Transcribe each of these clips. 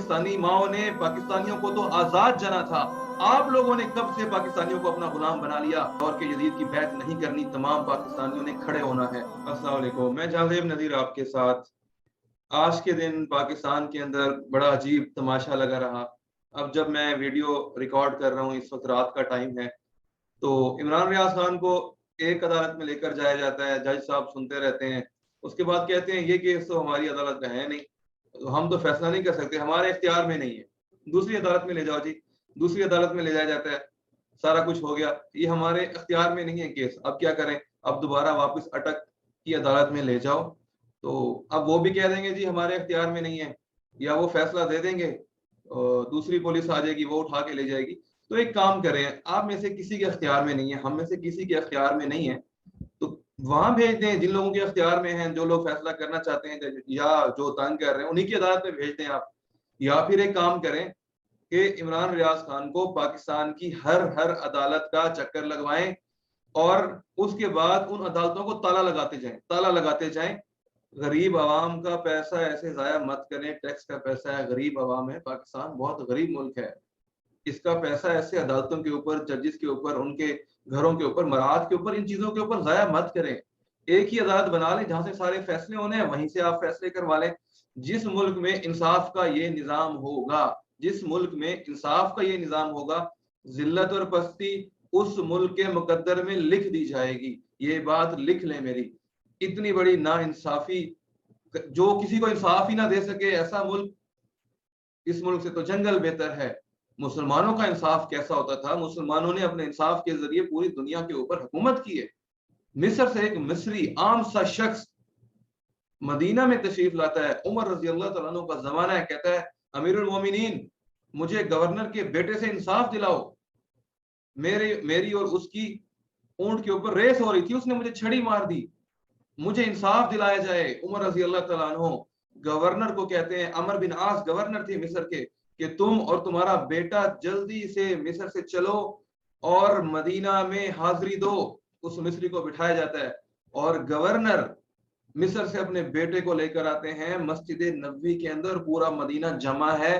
पाकिस्तानी माओ ने पाकिस्तानियों को तो आजाद जना था, आप लोगों ने कब से पाकिस्तानियों को अपना गुलाम बना लिया। और के यजीद की बैत नहीं करनी, तमाम पाकिस्तानियों ने खड़े होना है। अस्सलाम वालेकुम, मैं जावेद नज़ीर आपके साथ। आज के दिन पाकिस्तान के अंदर बड़ा अजीब तमाशा लगा रहा। अब जब मैं वीडियो रिकॉर्ड कर रहा हूँ, इस वक्त रात का टाइम है, तो इमरान रियाज खान को एक अदालत में लेकर जाया जाता है, जज साहब सुनते रहते हैं। उसके बाद कहते हैं ये केस तो हमारी अदालत का है नहीं, तो हम तो फैसला नहीं कर सकते, हमारे इख्तियार में नहीं है, दूसरी अदालत में ले जाओ जी। दूसरी अदालत में ले जाया जाता है, सारा कुछ हो गया, ये हमारे इख्तियार में नहीं है केस, अब क्या करें। अब दोबारा वापस अटक की अदालत में ले जाओ, तो अब वो भी कह देंगे जी हमारे इख्तियार में नहीं है, या वो फैसला दे देंगे और दूसरी पुलिस आ जाएगी, वो उठा के ले जाएगी। तो एक काम करें, आप में से किसी के अख्तियार में नहीं है, हम में से किसी के अख्तियार में नहीं है, तो वहां भेज दें जिन लोगों के अख्तियार में हैं, जो लोग फैसला करना चाहते हैं या जो तंग कर रहे हैं, उन्हीं की अदालत में भेज दें आप। या फिर एक काम करें कि इमरान रियाज खान को पाकिस्तान की हर हर अदालत का चक्कर लगवाएं और उसके बाद उन अदालतों को ताला लगाते जाएं, ताला लगाते जाएं। गरीब आवाम का पैसा ऐसे जाया मत करें, टैक्स का पैसा है, गरीब आवाम है, पाकिस्तान बहुत गरीब मुल्क है, इसका पैसा ऐसे अदालतों के ऊपर, जजेस के ऊपर, उनके घरों के ऊपर, मराहत के ऊपर, इन चीजों के ऊपर जाया मत करें। एक ही अदालत बना लें जहां से सारे फैसले होने हैं, वहीं से आप फैसले करवा लें। जिस मुल्क में इंसाफ का ये निजाम होगा, जिस मुल्क में इंसाफ का ये निजाम होगा, जिल्लत और पस्ती उस मुल्क के मुकद्दर में लिख दी जाएगी। ये बात लिख लें मेरी। इतनी बड़ी ना इंसाफी, जो किसी को इंसाफ ही ना दे सके ऐसा मुल्क, इस मुल्क से तो जंगल बेहतर है। मुसलमानों का इंसाफ कैसा होता था, मुसलमानों ने अपने इंसाफ के जरिए पूरी दुनिया के ऊपर हुकूमत की है। मिस्र से एक मिस्री आम सा शख्स मदीना में तशरीफ लाता है, उमर रजी अल्लाह तआला अन्हु का जमाना है, कहता है अमीरुल मोमिनीन, मुझे गवर्नर के बेटे से इंसाफ दिलाओ, मेरी और उसकी ऊंट के ऊपर रेस हो रही थी, उसने मुझे छड़ी मार दी, मुझे इंसाफ दिलाया जाए। उमर रजी अल्लाह तआला अन्हु गवर्नर को कहते हैं, अमर बिन आस गवर्नर थे मिस्र के, कि तुम और तुम्हारा बेटा जल्दी से मिस्र से चलो और मदीना में हाजिरी दो। उस मिस्री को बिठाया जाता है और गवर्नर मिस्र से अपने बेटे को लेकर आते हैं, मस्जिद नबवी के अंदर पूरा मदीना जमा है।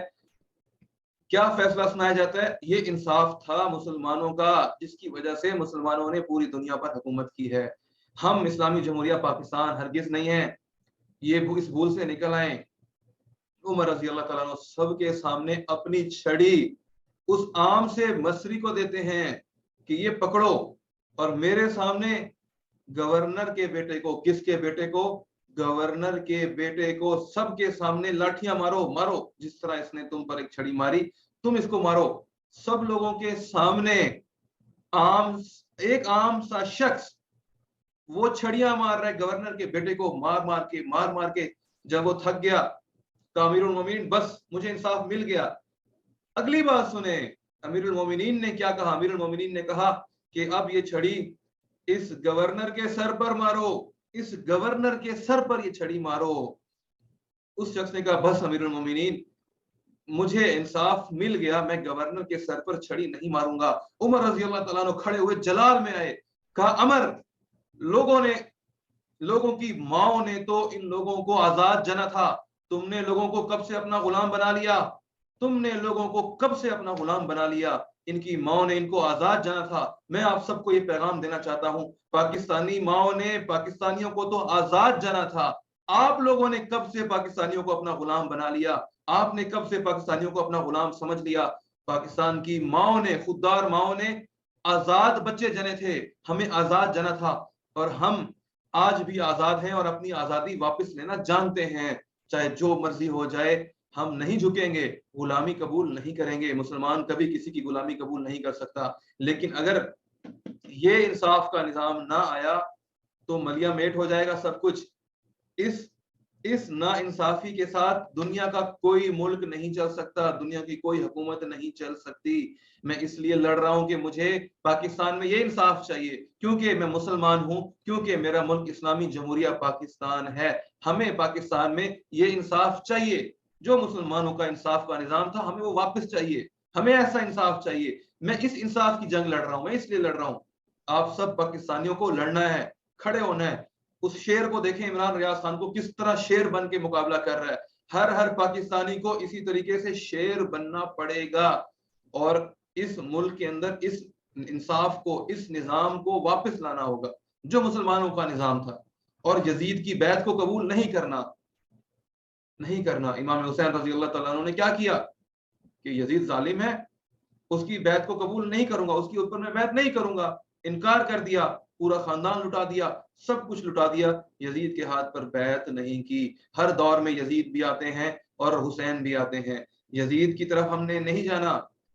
क्या फैसला सुनाया जाता है? ये इंसाफ था मुसलमानों का, जिसकी वजह से मुसलमानों ने पूरी दुनिया पर हुकूमत की है। हम इस्लामी जमहूरिया पाकिस्तान हरगिज नहीं है, ये इस भूल से निकल आए। उमर रजी अल्लाह तआला अन्हु सबके सामने अपनी छड़ी उस आम से मसरी को देते हैं कि ये पकड़ो, और मेरे सामने गवर्नर के बेटे को, किसके बेटे को? गवर्नर के बेटे को सबके सामने लाठियां मारो, मारो, जिस तरह इसने तुम पर एक छड़ी मारी, तुम इसको मारो। सब लोगों के सामने आम, एक आम सा शख्स वो छड़ियां मार रहा है गवर्नर के बेटे को, मार मार के जब वो थक गया, तो अमीरुल मोमिनीन, बस मुझे इंसाफ मिल गया। अगली बात सुने, अमीरुल मोमिनीन ने क्या कहा? अमीरुल मोमिनीन ने कहा कि अब ये छड़ी इस गवर्नर के सर पर मारो, इस गवर्नर के सर पर ये छड़ी मारो। उस शख्स ने कहा बस अमीरुल मोमिनीन, मुझे इंसाफ मिल गया, मैं गवर्नर के सर पर छड़ी नहीं मारूंगा। उमर रजी अल्लाह तआला अन्हु खड़े हुए जलाल में आए, कहा अमर, लोगों की माओ ने तो इन लोगों को आजाद जना था, तुमने लोगों को कब से अपना गुलाम बना लिया, तुमने लोगों को कब से अपना गुलाम बना लिया, इनकी माओ ने इनको आजाद जाना था। मैं आप सबको ये पैगाम देना चाहता हूं, पाकिस्तानी माओ ने पाकिस्तानियों को तो आजाद जाना था, आप लोगों ने कब से पाकिस्तानियों को अपना गुलाम बना लिया, आपने कब से पाकिस्तानियों को अपना गुलाम समझ लिया। पाकिस्तान की माओ ने, खुददार माओ ने आजाद बच्चे जने थे, हमें आजाद जना था, और हम आज भी आजाद हैं और अपनी आजादी वापस लेना जानते हैं, चाहे जो मर्जी हो जाए, हम नहीं झुकेंगे, गुलामी कबूल नहीं करेंगे। मुसलमान कभी किसी की गुलामी कबूल नहीं कर सकता, लेकिन अगर ये इंसाफ का निजाम ना आया तो मलिया मेट हो जाएगा सब कुछ। इस ना इंसाफी के साथ दुनिया का कोई मुल्क नहीं चल सकता, दुनिया की कोई हुकूमत नहीं चल सकती। मैं इसलिए लड़ रहा हूं कि मुझे पाकिस्तान में ये इंसाफ चाहिए, क्योंकि मैं मुसलमान हूं, क्योंकि मेरा मुल्क इस्लामी जमहूरिया पाकिस्तान है। हमें पाकिस्तान में ये इंसाफ चाहिए, जो मुसलमानों का इंसाफ का निजाम था, हमें वो वापस चाहिए, हमें ऐसा इंसाफ चाहिए। मैं इस इंसाफ की जंग लड़ रहा हूं, मैं इसलिए लड़ रहा हूं। आप सब पाकिस्तानियों को लड़ना है, खड़े होना है। उस शेर को देखें, इमरान रियाज खान को किस तरह शेर बन के मुकाबला कर रहा है। हर पाकिस्तानी को इसी तरीके से शेर बनना पड़ेगा और इस मुल्क के अंदर इस इंसाफ को, इस निजाम को वापस लाना होगा जो मुसलमानों का निजाम था। और यजीद की बैत को कबूल नहीं करना। इमाम हुसैन रजी अल्लाह तआला अन्हु ने क्या किया कि यजीद जालिम है, उसकी बैत को कबूल नहीं करूंगा, उसके ऊपर मैं बैत नहीं करूंगा, इनकार कर दिया, पूरा खानदान लुटा दिया, सब कुछ लुटा दिया, यजीद के हाथ पर बैत नहीं की। हर दौर में यजीद भी आते हैं और हुसैन भी आते हैं, यजीद की तरफ हमने नहीं जाना।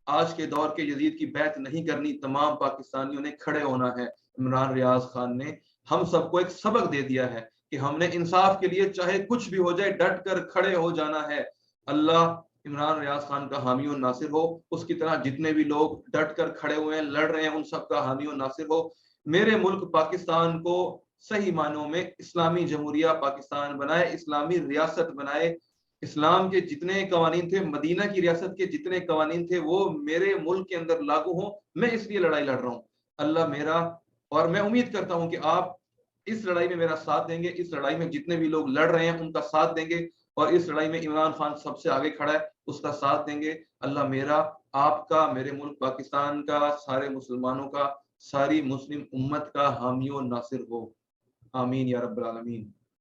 आज के दौर के यजीद की बैत नहीं करनी, तमाम पाकिस्तानियों ने खड़े होना है। इमरान रियाज खान ने हम सबको एक सबक दे दिया है कि हमने इंसाफ के लिए चाहे कुछ भी हो जाए डट कर खड़े हो जाना है। अल्लाह इमरान रियाज खान का हामी और नासिर हो, उसकी तरह जितने भी लोग डट कर खड़े हुए हैं, लड़ रहे हैं, उन सब का हामी और नासिर हो। मेरे मुल्क पाकिस्तान को सही मानों में इस्लामी जमहूरिया पाकिस्तान बनाए, इस्लामी रियासत बनाए। इस्लाम के जितने कवानीन थे, मदीना की रियासत के जितने कवानीन थे, वो मेरे मुल्क के अंदर लागू हों। मैं इसलिए लड़ाई लड़ रहा हूँ। अल्लाह मेरा, और मैं उम्मीद करता हूँ कि आप इस लड़ाई में मेरा साथ देंगे, इस लड़ाई में जितने भी लोग लड़ रहे हैं उनका साथ देंगे, और इस लड़ाई में इमरान खान सबसे आगे खड़ा है, उसका साथ देंगे। अल्लाह मेरा, आपका, मेरे मुल्क पाकिस्तान का, सारे मुसलमानों का, सारी मुस्लिम उम्मत का हामी और नासिर हो। आमीन या रब्बल आलमीन।